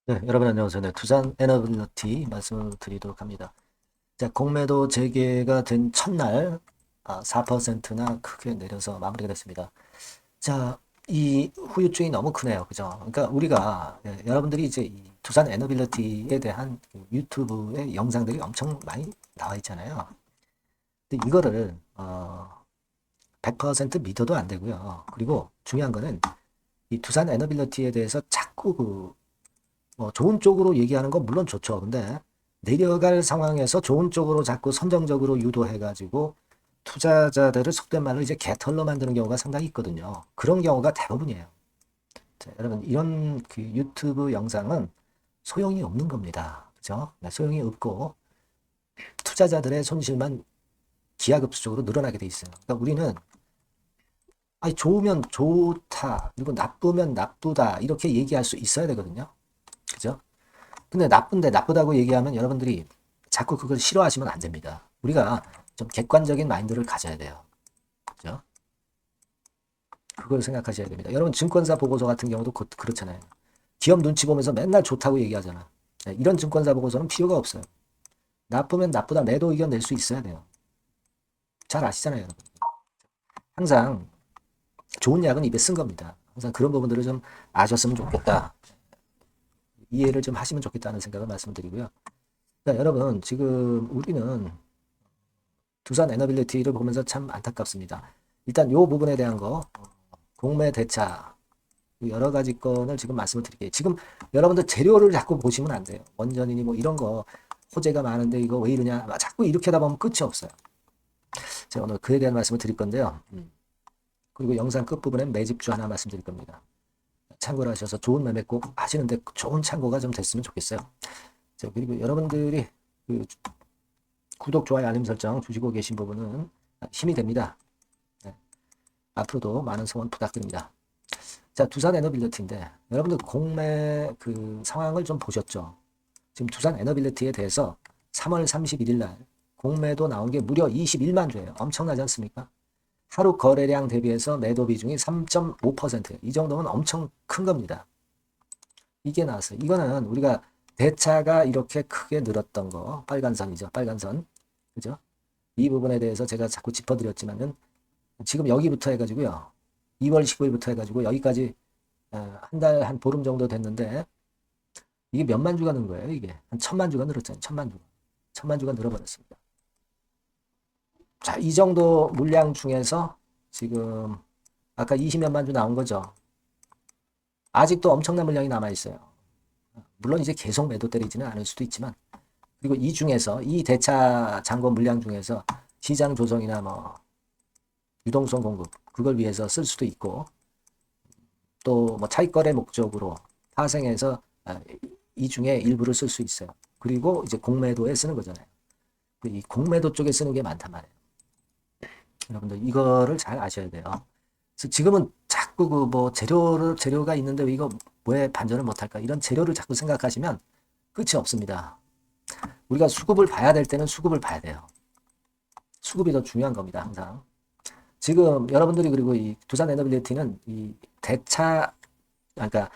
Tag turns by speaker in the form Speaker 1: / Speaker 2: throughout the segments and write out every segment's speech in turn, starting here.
Speaker 1: 네, 여러분 안녕하세요. 네, 두산 에너빌리티 말씀을 드리도록 합니다. 자, 공매도 재개가 된 첫날 4%나 크게 내려서 마무리가 됐습니다. 자, 이 후유증이 너무 크네요. 그죠? 그러니까 우리가 여러분들이 이제 이 두산 에너빌리티에 대한 그 유튜브의 영상들이 엄청 많이 나와 있잖아요. 근데 이거를 100% 믿어도 안 되고요. 그리고 중요한 거는 이 두산 에너빌리티에 대해서 자꾸 좋은 쪽으로 얘기하는 건 물론 좋죠. 근데 내려갈 상황에서 좋은 쪽으로 자꾸 선정적으로 유도해가지고 투자자들을 속된 말로 이제 개털로 만드는 경우가 상당히 있거든요. 그런 경우가 대부분이에요. 자, 여러분, 이런 그 유튜브 영상은 소용이 없는 겁니다. 그죠? 네, 소용이 없고 투자자들의 손실만 기하급수적으로 늘어나게 돼 있어요. 그러니까 우리는 아니, 좋으면 좋다, 그리고 나쁘면 나쁘다, 이렇게 얘기할 수 있어야 되거든요. 그죠? 근데 나쁜데 나쁘다고 얘기하면 여러분들이 자꾸 그걸 싫어하시면 안 됩니다. 우리가 좀 객관적인 마인드를 가져야 돼요. 그죠? 그걸 생각하셔야 됩니다. 여러분 증권사 보고서 같은 경우도 그렇잖아요. 기업 눈치 보면서 맨날 좋다고 얘기하잖아. 네, 이런 증권사 보고서는 필요가 없어요. 나쁘면 나쁘다 매도 의견 낼 수 있어야 돼요. 잘 아시잖아요, 여러분. 항상 좋은 약은 입에 쓴 겁니다. 항상 그런 부분들을 좀 아셨으면 좋겠다. 이해를 좀 하시면 좋겠다는 생각을 말씀드리고요. 자, 여러분 지금 우리는 두산 에너빌리티를 보면서 참 안타깝습니다. 일단 요 부분에 대한 거 공매 대차 여러 가지 건을 지금 말씀을 드릴게요. 지금 여러분들 재료를 자꾸 보시면 안 돼요. 원전이니 뭐 이런 거 호재가 많은데 이거 왜 이러냐 자꾸 이렇게 하다 보면 끝이 없어요. 제가 오늘 그에 대한 말씀을 드릴 건데요. 그리고 영상 끝부분에 매집주 하나 말씀드릴 겁니다. 참고를 하셔서 좋은 매매 꼭 하시는데 좋은 참고가 좀 됐으면 좋겠어요. 자, 그리고 여러분들이 그 구독, 좋아요, 알림 설정 주시고 계신 부분은 힘이 됩니다. 네. 앞으로도 많은 성원 부탁드립니다. 자, 두산 에너빌리티인데 여러분들 공매 그 상황을 좀 보셨죠? 지금 두산 에너빌리티에 대해서 3월 31일 날 공매도 나온 게 무려 21만 주예요. 엄청나지 않습니까? 하루 거래량 대비해서 매도 비중이 3.5%예요. 이 정도면 엄청 큰 겁니다. 이게 나왔어요. 이거는 우리가 대차가 이렇게 크게 늘었던 거 빨간 선이죠. 빨간 선. 그죠? 이 부분에 대해서 제가 자꾸 짚어드렸지만은 지금 여기부터 해가지고요. 2월 15일부터 해가지고 여기까지 한 달, 한 보름 정도 됐는데 이게 몇만 주가 는 거예요, 이게. 한 천만 주가 늘었잖아요. 천만 주. 천만 주가 늘어버렸습니다. 자, 이 정도 물량 중에서 지금 아까 20몇만 주 나온 거죠. 아직도 엄청난 물량이 남아있어요. 물론 이제 계속 매도 때리지는 않을 수도 있지만 그리고 이 중에서 이 대차 잔고 물량 중에서 시장 조정이나 뭐 유동성 공급 그걸 위해서 쓸 수도 있고 또 뭐 차익거래 목적으로 파생해서 이 중에 일부를 쓸 수 있어요. 그리고 이제 공매도에 쓰는 거잖아요. 이 공매도 쪽에 쓰는 게 많단 말이에요. 여러분들 이거를 잘 아셔야 돼요. 그래서 지금은 자꾸 그 뭐 재료가 있는데 이거 왜 반전을 못할까 이런 재료를 자꾸 생각하시면 끝이 없습니다. 우리가 수급을 봐야 될 때는 수급을 봐야 돼요. 수급이 더 중요한 겁니다. 항상. 지금 여러분들이 그리고 이 두산 에너빌리티는 이 대차 그러니까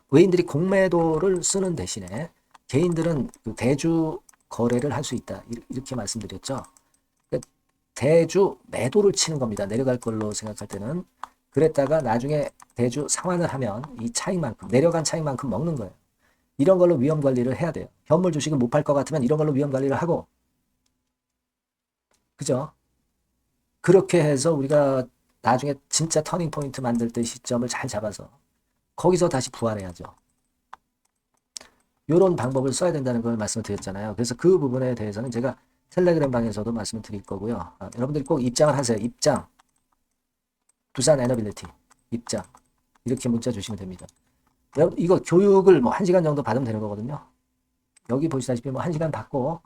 Speaker 1: 외인들이 공매도를 쓰는 대신에 개인들은 그 대주 거래를 할 수 있다. 이렇게 말씀드렸죠. 그러니까 대주 매도를 치는 겁니다. 내려갈 걸로 생각할 때는. 그랬다가 나중에 대주 상환을 하면 이 차익만큼, 내려간 차익만큼 먹는 거예요. 이런 걸로 위험 관리를 해야 돼요. 현물 주식을 못 팔 것 같으면 이런 걸로 위험 관리를 하고, 그죠? 그렇게 해서 우리가 나중에 진짜 터닝 포인트 만들 때 시점을 잘 잡아서 거기서 다시 부활해야죠. 이런 방법을 써야 된다는 걸 말씀을 드렸잖아요. 그래서 그 부분에 대해서는 제가 텔레그램 방에서도 말씀을 드릴 거고요. 여러분들이 꼭 입장을 하세요. 입장. 두산 에너빌리티. 입장. 이렇게 문자 주시면 됩니다. 여러분, 이거 교육을 뭐 1시간 정도 받으면 되는 거거든요. 여기 보시다시피 뭐 1시간 받고,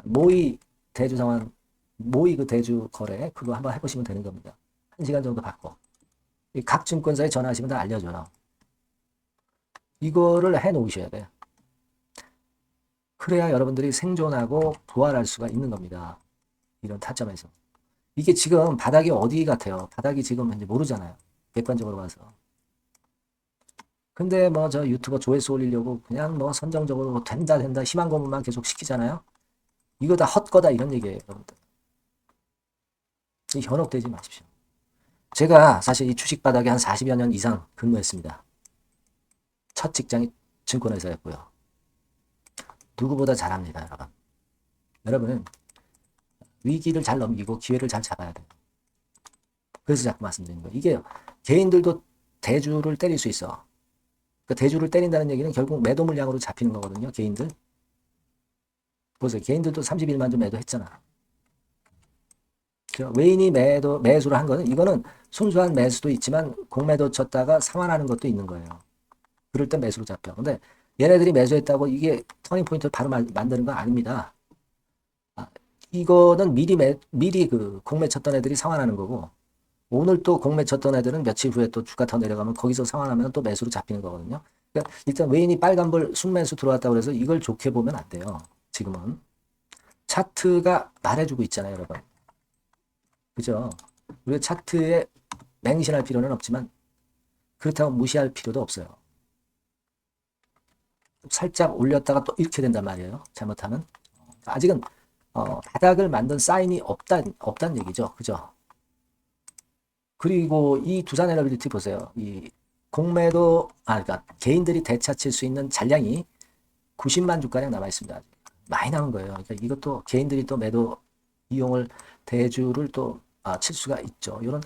Speaker 1: 모의 대주 상황, 모의 그 대주 거래, 그거 한번 해보시면 되는 겁니다. 1시간 정도 받고. 각 증권사에 전화하시면 다 알려줘요. 이거를 해 놓으셔야 돼요. 그래야 여러분들이 생존하고 부활할 수가 있는 겁니다. 이런 타점에서. 이게 지금 바닥이 어디 같아요? 바닥이 지금 이제 모르잖아요. 객관적으로 봐서. 근데 뭐 저 유튜버 조회수 올리려고 그냥 뭐 선정적으로 뭐 된다 희망 고문만 계속 시키잖아요. 이거 다 헛거다 이런 얘기예요, 여러분들. 현혹되지 마십시오. 제가 사실 이 주식 바닥에 한 40여 년 이상 근무했습니다. 첫 직장이 증권회사였고요. 누구보다 잘합니다, 여러분. 여러분은 위기를 잘 넘기고 기회를 잘 잡아야 돼요. 그래서 자꾸 말씀드리는 거예요. 이게 개인들도 대주를 때릴 수 있어. 그러니까 대주를 때린다는 얘기는 결국 매도 물량으로 잡히는 거거든요. 개인들. 보세요. 개인들도 31만 주 매도했잖아. 외인이 매수를 한 거는 이거는 순수한 매수도 있지만 공매도 쳤다가 상환하는 것도 있는 거예요. 그럴 때 매수로 잡혀. 근데 얘네들이 매수했다고 이게 터닝 포인트를 바로 만드는 건 아닙니다. 이거는 미리 그 공매 쳤던 애들이 상환하는 거고 오늘 또 공매 쳤던 애들은 며칠 후에 또 주가 더 내려가면 거기서 상환하면 또 매수로 잡히는 거거든요. 그러니까 일단 외인이 빨간불 순매수 들어왔다고 해서 이걸 좋게 보면 안 돼요. 지금은. 차트가 말해주고 있잖아요, 여러분. 그죠? 우리가 차트에 맹신할 필요는 없지만 그렇다고 무시할 필요도 없어요. 살짝 올렸다가 또 이렇게 된단 말이에요. 잘못하면. 아직은 바닥을 만든 사인이 없단 얘기죠. 그죠? 그리고 이 두산 에너빌리티 보세요. 이 공매도, 그러니까 개인들이 대차칠 수 있는 잔량이 90만 주가량 남아 있습니다. 아직. 많이 남은 거예요. 그러니까 이것도 개인들이 또 매도 이용을 대주를 또 칠 수가 있죠. 이런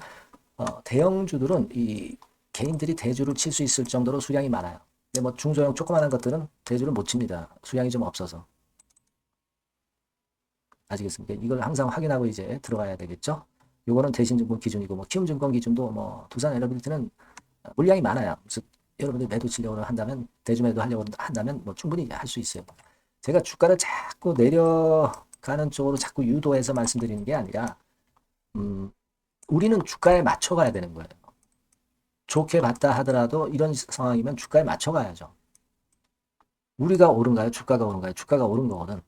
Speaker 1: 대형주들은 이 개인들이 대주를 칠 수 있을 정도로 수량이 많아요. 근데 뭐 중소형 조그마한 것들은 대주를 못 칩니다. 수량이 좀 없어서. 아시겠습니까? 이걸 항상 확인하고 이제 들어가야 되겠죠. 요거는 대신증권 기준이고 뭐 키움증권 기준도 뭐 두산 에너빌리티는 물량이 많아요. 그래서 여러분들 매도 치려고 한다면 대주 매도 하려고 한다면 뭐 충분히 할 수 있어요. 제가 주가를 자꾸 내려가는 쪽으로 자꾸 유도해서 말씀드리는 게 아니라 우리는 주가에 맞춰가야 되는 거예요. 좋게 봤다 하더라도 이런 상황이면 주가에 맞춰가야죠. 우리가 오른가요? 주가가 오른가요? 주가가 오른 거거든.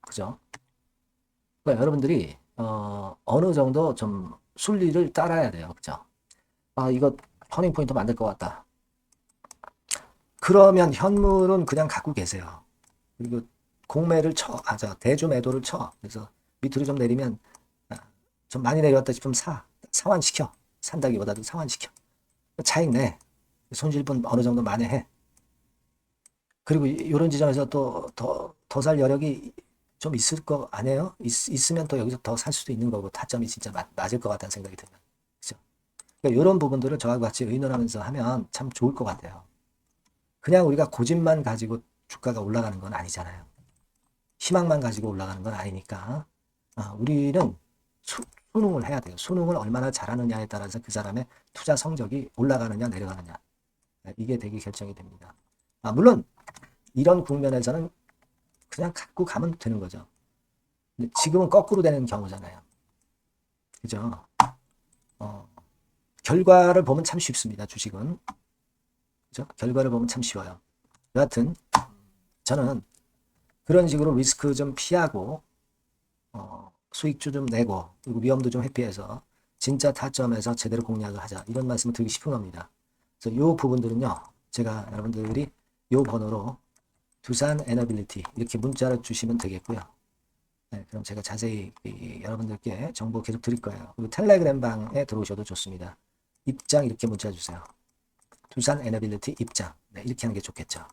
Speaker 1: 그죠? 그러니까 여러분들이 어느 정도 좀 순리를 따라야 돼요. 그죠? 이거 터닝 포인트 만들 것 같다. 그러면 현물은 그냥 갖고 계세요. 그리고 공매를 대주 매도를 쳐. 그래서 밑으로 좀 내리면 좀 많이 내려왔다 싶으면 상환시켜. 산다기보다도 상환시켜. 차익 내. 손실분 어느 정도 만회해. 그리고 이런 지점에서 또 더 살 여력이 좀 있을 거 아니에요? 있으면 또 여기서 더 살 수도 있는 거고 타점이 진짜 맞을 것 같다는 생각이 들면. 그죠? 그러니까 이런 부분들을 저하고 같이 의논하면서 하면 참 좋을 것 같아요. 그냥 우리가 고집만 가지고 주가가 올라가는 건 아니잖아요. 희망만 가지고 올라가는 건 아니니까 우리는 수능을 해야 돼요. 수능을 얼마나 잘하느냐에 따라서 그 사람의 투자 성적이 올라가느냐 내려가느냐 이게 되게 결정이 됩니다. 물론 이런 국면에서는 그냥 갖고 가면 되는 거죠. 근데 지금은 거꾸로 되는 경우잖아요. 그죠? 결과를 보면 참 쉽습니다. 주식은. 그죠? 결과를 보면 참 쉬워요. 여하튼 저는 그런 식으로 리스크 좀 피하고 수익주 좀 내고 그리고 위험도 좀 회피해서 진짜 타점에서 제대로 공략을 하자 이런 말씀을 드리고 싶은 겁니다. 그래서 이 부분들은요. 제가 여러분들이 이 번호로 두산 에너빌리티 이렇게 문자를 주시면 되겠고요. 네, 그럼 제가 자세히 여러분들께 정보 계속 드릴 거예요. 그리고 텔레그램 방에 들어오셔도 좋습니다. 입장 이렇게 문자 주세요. 두산 에너빌리티 입장. 네, 이렇게 하는 게 좋겠죠.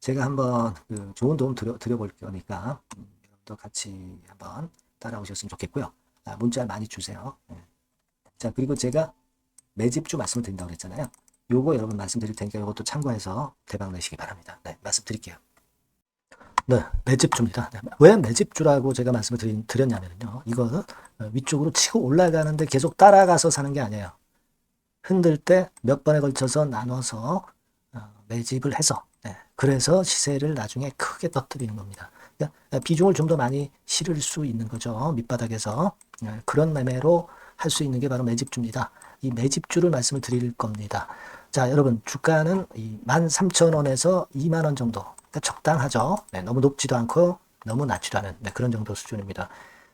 Speaker 1: 제가 한번 좋은 도움 드려볼 거니까 여러분도 같이 한번 따라오셨으면 좋겠고요. 문자 많이 주세요. 네. 자, 그리고 제가 매집주 말씀을 드린다고 그랬잖아요. 요거 여러분 말씀드릴 테니까 이것도 참고해서 대박 내시기 바랍니다. 네, 말씀드릴게요. 네, 매집주입니다. 네, 왜 매집주라고 제가 말씀을 드렸냐면요. 이거는 위쪽으로 치고 올라가는데 계속 따라가서 사는 게 아니에요. 흔들 때 몇 번에 걸쳐서 나눠서 매집을 해서 그래서 시세를 나중에 크게 터뜨리는 겁니다. 그러니까 비중을 좀 더 많이 실을 수 있는 거죠. 밑바닥에서 그런 매매로 할 수 있는 게 바로 매집주입니다. 이 매집주를 말씀을 드릴 겁니다. 자, 여러분 주가는 13,000원에서 2만원 정도 그러니까 적당하죠. 너무 높지도 않고 너무 낮지도 않은 그런 정도 수준입니다.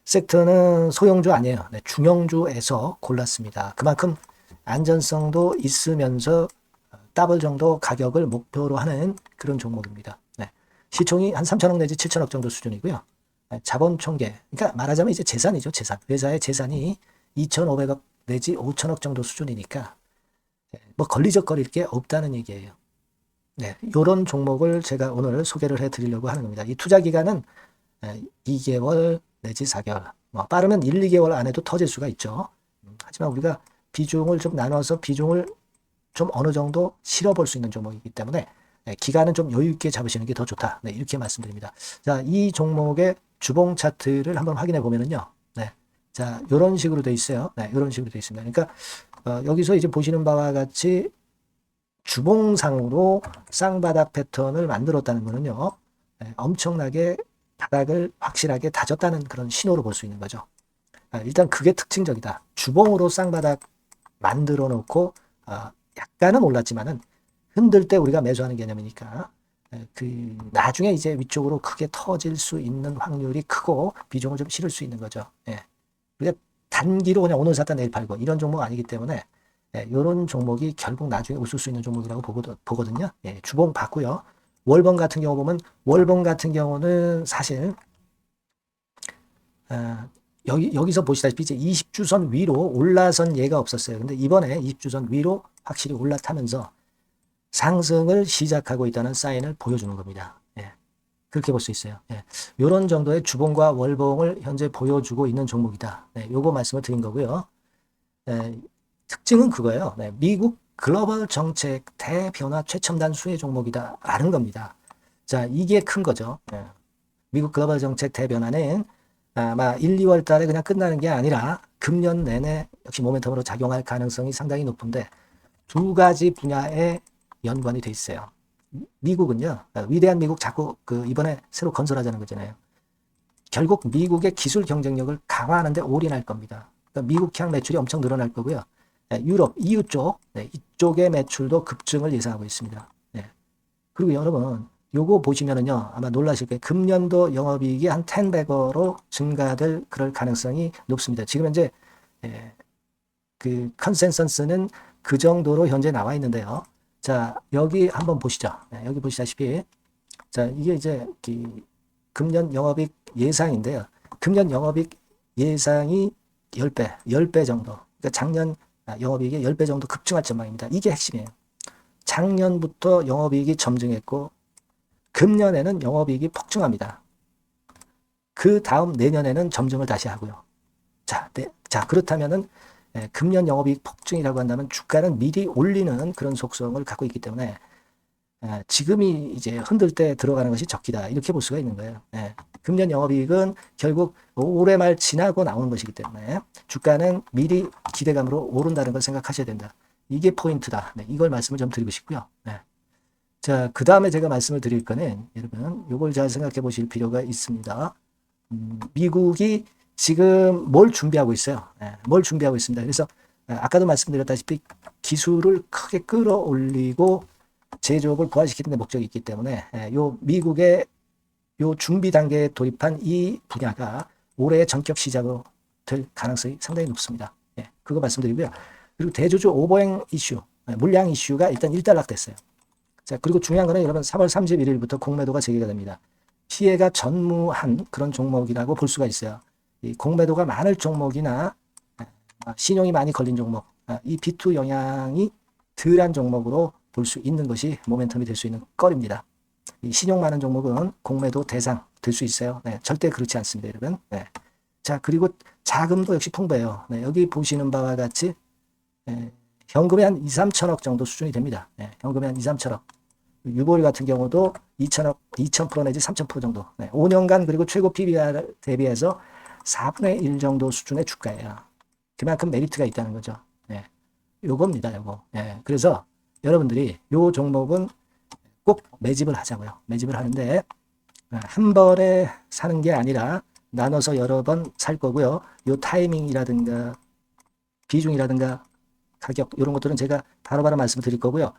Speaker 1: 섹터는 소형주 아니에요. 중형주에서 골랐습니다. 그만큼 안전성도 있으면서 더블 정도 가격을 목표로 하는 그런 종목입니다. 네. 시총이 한 3천억 내지 7천억 정도 수준이고요. 네. 자본 총계, 그러니까 말하자면 이제 재산이죠, 재산. 회사의 재산이 2,500억 내지 5천억 정도 수준이니까 뭐 걸리적거릴 게 없다는 얘기예요. 네, 이런 종목을 제가 오늘 소개를 해드리려고 하는 겁니다. 이 투자 기간은 2개월 내지 4개월, 뭐 빠르면 1, 2개월 안에도 터질 수가 있죠. 하지만 우리가 비중을 좀 나눠서 비중을 좀 어느 정도 실어볼 수 있는 종목이기 때문에 기간은 좀 여유 있게 잡으시는 게 더 좋다. 네, 이렇게 말씀드립니다. 자, 이 종목의 주봉 차트를 한번 확인해 보면은요. 네, 자, 이런 식으로 돼 있어요. 네, 이런 식으로 돼 있습니다. 그러니까 여기서 이제 보시는 바와 같이 주봉상으로 쌍바닥 패턴을 만들었다는 거는요. 엄청나게 바닥을 확실하게 다졌다는 그런 신호로 볼 수 있는 거죠. 일단 그게 특징적이다. 주봉으로 쌍바닥 만들어 놓고 약간은 올랐지만은 흔들 때 우리가 매수하는 개념이니까 그 나중에 이제 위쪽으로 크게 터질 수 있는 확률이 크고 비중을 좀 실을 수 있는 거죠. 우리가 단기로 그냥 오늘 샀다 내일 팔고 이런 종목 아니기 때문에 이런 종목이 결국 나중에 웃을 수 있는 종목이라고 보거든요. 주봉 봤고요. 월봉 같은 경우 보면 월봉 같은 경우는 사실 여기서 보시다시피 이제 20주선 위로 올라선 예가 없었어요. 근데 이번에 20주선 위로 확실히 올라타면서 상승을 시작하고 있다는 사인을 보여주는 겁니다. 그렇게 볼 수 있어요. 이런 정도의 주봉과 월봉을 현재 보여주고 있는 종목이다. 요거 말씀을 드린 거고요. 특징은 그거예요. 미국 글로벌 정책 대변화 최첨단 수혜 종목이다 라는 겁니다. 자, 이게 큰 거죠. 미국 글로벌 정책 대변화는 아마 1, 2월 달에 그냥 끝나는 게 아니라 금년 내내 역시 모멘텀으로 작용할 가능성이 상당히 높은데 두 가지 분야에 연관이 돼 있어요. 미국은요, 위대한 미국 자꾸 이번에 새로 건설하자는 거잖아요. 결국 미국의 기술 경쟁력을 강화하는데 올인할 겁니다. 그러니까 미국향 매출이 엄청 늘어날 거고요. 유럽, EU 쪽, 이쪽의 매출도 급증을 예상하고 있습니다. 그리고 여러분, 요거 보시면은요, 아마 놀라실 거예요. 금년도 영업이익이 한 10배로 증가될 그럴 가능성이 높습니다. 지금 현재, 그 컨센서스는 그 정도로 현재 나와 있는데요. 자, 여기 한번 보시죠. 여기 보시다시피, 자, 이게 이제 금년 영업이익 예상인데요. 금년 영업이익 예상이 10배 정도. 그러니까 작년 영업이익이 10배 정도 급증할 전망입니다. 이게 핵심이에요. 작년부터 영업이익이 점증했고 금년에는 영업이익이 폭증합니다. 그 다음 내년에는 점증을 다시 하고요. 자, 그렇다면은 금년 영업이익 폭증이라고 한다면 주가는 미리 올리는 그런 속성을 갖고 있기 때문에 지금이 이제 흔들 때 들어가는 것이 적기다. 이렇게 볼 수가 있는 거예요. 금년 영업이익은 결국 올해 말 지나고 나오는 것이기 때문에 주가는 미리 기대감으로 오른다는 걸 생각하셔야 된다. 이게 포인트다. 이걸 말씀을 좀 드리고 싶고요. 자, 그 다음에 제가 말씀을 드릴 거는 여러분 이걸 잘 생각해 보실 필요가 있습니다. 미국이 지금 뭘 준비하고 있어요. 뭘 준비하고 있습니다. 그래서 아까도 말씀드렸다시피 기술을 크게 끌어올리고 제조업을 부활시키는 데 목적이 있기 때문에 요 미국의 요 준비 단계에 돌입한 이 분야가 올해의 전격 시작으로 될 가능성이 상당히 높습니다. 그거 말씀드리고요. 그리고 대주주 오버행 이슈, 물량 이슈가 일단 일단락됐어요. 자, 그리고 중요한 거는 여러분 3월 31일부터 공매도가 재개가 됩니다. 피해가 전무한 그런 종목이라고 볼 수가 있어요. 이 공매도가 많을 종목이나 신용이 많이 걸린 종목, 이 B2 영향이 덜한 종목으로 볼 수 있는 것이 모멘텀이 될 수 있는 거리입니다. 이 신용 많은 종목은 공매도 대상 될 수 있어요. 절대 그렇지 않습니다, 여러분. 자, 그리고 자금도 역시 풍부해요. 여기 보시는 바와 같이 현금이 한 2, 3천억 정도 수준이 됩니다. 현금이 한 2, 3천억. 유보율 같은 경우도 2천억, 2,000% 내지 3,000% 정도. 5년간 그리고 최고 PBR 대비해서 4분의 1 정도 수준의 주가예요. 그만큼 메리트가 있다는 거죠. 요겁니다, 요거. 그래서 여러분들이 요 종목은 꼭 매집을 하자고요. 매집을 하는데 한 번에 사는 게 아니라 나눠서 여러 번 살 거고요. 요 타이밍이라든가 비중이라든가 가격 이런 것들은 제가 바로바로 말씀드릴 거고요.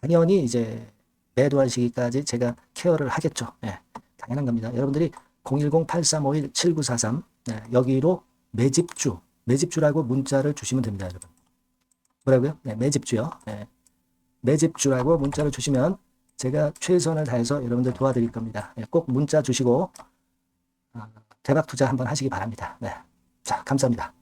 Speaker 1: 당연히 이제 매도할 시기까지 제가 케어를 하겠죠. 당연한 겁니다. 여러분들이 010-8351-7943 여기로 매집주라고 문자를 주시면 됩니다, 여러분. 뭐라고요? 매집주요. 내 집 주라고 문자를 주시면 제가 최선을 다해서 여러분들 도와드릴 겁니다. 예, 꼭 문자 주시고 대박 투자 한번 하시기 바랍니다. 네. 자, 감사합니다.